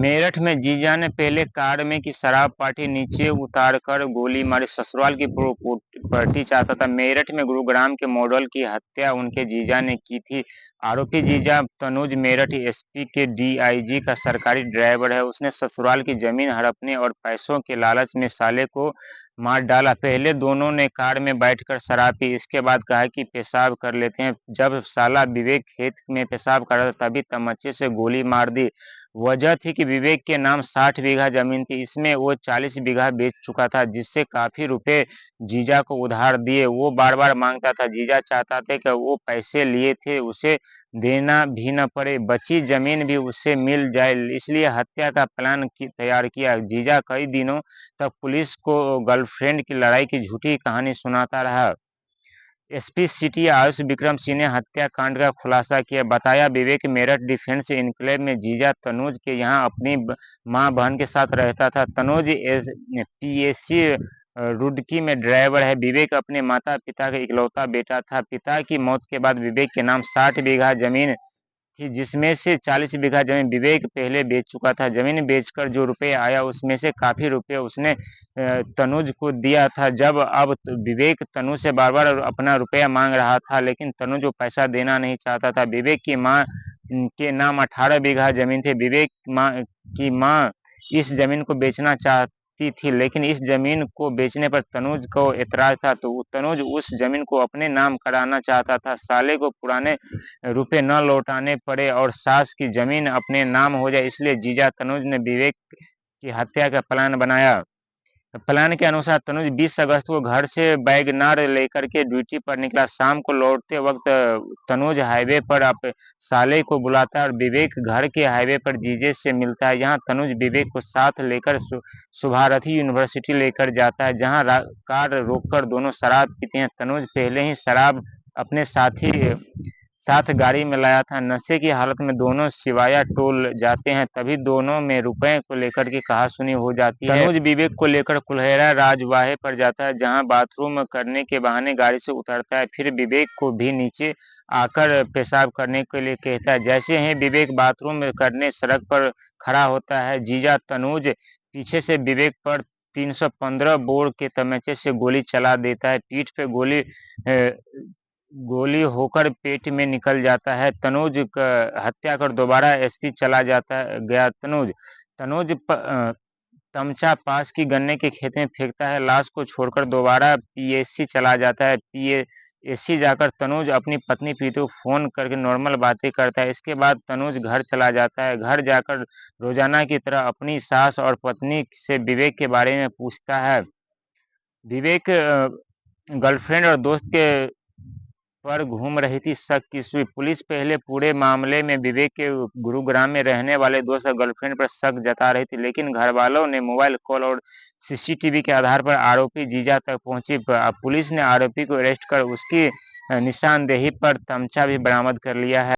मेरठ में जीजा ने पहले कार में की शराब पार्टी नीचे उतारकर गोली मारी। ससुराल की प्रॉपर्टी चाहता था। मेरठ में गुरुग्राम के मॉडल की हत्या उनके जीजा ने की थी। आरोपी जीजा तनुज मेरठ एसपी के डीआईजी का सरकारी ड्राइवर है। उसने ससुराल की जमीन हड़पने और पैसों के लालच में साले को मार डाला। पहले दोनों ने कार में बैठकर शराब पी। इसके बाद कहा कि पेशाब कर लेते हैं। जब साला विवेक खेत में पेशाब कर रहा था तभी तमंचे से गोली मार दी। वजह थी कि विवेक के नाम 60 बीघा जमीन थी। इसमें वो 40 बीघा बेच चुका था, जिससे काफी रुपए जीजा को उधार दिए। वो बार बार मांगता था। जीजा चाहता थे कि वो पैसे लिए थे उसे देना भी न पड़े, बची जमीन भी उससे मिल जाए, इसलिए हत्या का प्लान तैयार किया। जीजा कई दिनों तक पुलिस को गर्लफ्रेंड की लड़ाई की झूठी कहानी सुनाता रहा। एसपी सिटी आयुष विक्रम सिंह ने हत्याकांड का खुलासा किया। बताया, विवेक मेरठ डिफेंस एन्क्लेव में जीजा तनुज के यहाँ अपनी मां बहन के साथ रहता था। तनुज पीएससी रुड़की में ड्राइवर है। विवेक अपने माता पिता का इकलौता बेटा था। पिता की मौत के बाद विवेक के नाम 60 बीघा जमीन थी, जिसमें से 40 बीघा जमीन विवेक पहले बेच चुका था। जमीन बेचकर जो रुपए आया उसमें से काफी रुपए उसने तनुज को दिया था। जब अब विवेक तनुज से बार बार अपना रुपया मांग रहा था, लेकिन तनुज वो पैसा देना नहीं चाहता था। विवेक की मां के नाम 18 बीघा जमीन थे। विवेक की मां इस जमीन को बेचना चाहती थी, लेकिन इस जमीन को बेचने पर तनुज को एतराज था, तो तनुज उस जमीन को अपने नाम कराना चाहता था। साले को पुराने रुपए न लौटाने पड़े और सास की जमीन अपने नाम हो जाए, इसलिए जीजा तनुज ने विवेक की हत्या का प्लान बनाया। प्लान के अनुसार तनुज 20 अगस्त को घर से वैगनार लेकर के ड्यूटी पर निकला। शाम को लौटते वक्त तनुज हाईवे पर साले को बुलाता है और विवेक घर के हाईवे पर जीजे से मिलता है। यहाँ तनुज विवेक को साथ लेकर शुभारथी यूनिवर्सिटी लेकर जाता है, जहाँ कार रोककर दोनों शराब पीते हैं। तनुज पहले ही शराब अपने साथ गाड़ी में लाया था। नशे की हालत में दोनों सिवाया टोल जाते हैं। तभी दोनों में रुपए को लेकर के कहासुनी हो जाती है। तनुज विवेक को लेकर कुल्हेरा राजवाहे पर जाता है, जहां बाथरूम करने के बहाने गाड़ी से उतरता है। फिर विवेक को भी नीचे आकर पेशाब करने के लिए कहता है। जैसे ही विवेक बाथरूम करने सड़क पर खड़ा होता है, जीजा तनुज पीछे से विवेक पर 315 बोर के तमंचे से गोली चला देता है। पीठ पे गोली होकर पेट में निकल जाता है। तनुज हत्या कर दोबारा एसपी चला जाता है गया। तनुज तमचा पास की गन्ने के खेत में फेंकता है। लाश को छोड़कर दोबारा पीएससी चला जाता है। पीएससी जाकर तनुज अपनी पत्नी प्रीति को फोन करके नॉर्मल बातें करता है। इसके बाद तनुज घर चला जाता है। घर जाकर रोजाना की तरह अपनी सास और पत्नी से विवेक के बारे में पूछता है। विवेक गर्लफ्रेंड और दोस्त के पर घूम रही थी, शक की सुई। पुलिस पहले पूरे मामले में विवेक के गुरुग्राम में रहने वाले दोस्त और गर्लफ्रेंड पर शक जता रही थी, लेकिन घर वालों ने मोबाइल कॉल और सीसीटीवी के आधार पर आरोपी जीजा तक पहुंची। पुलिस ने आरोपी को अरेस्ट कर उसकी निशानदेही पर तमचा भी बरामद कर लिया है।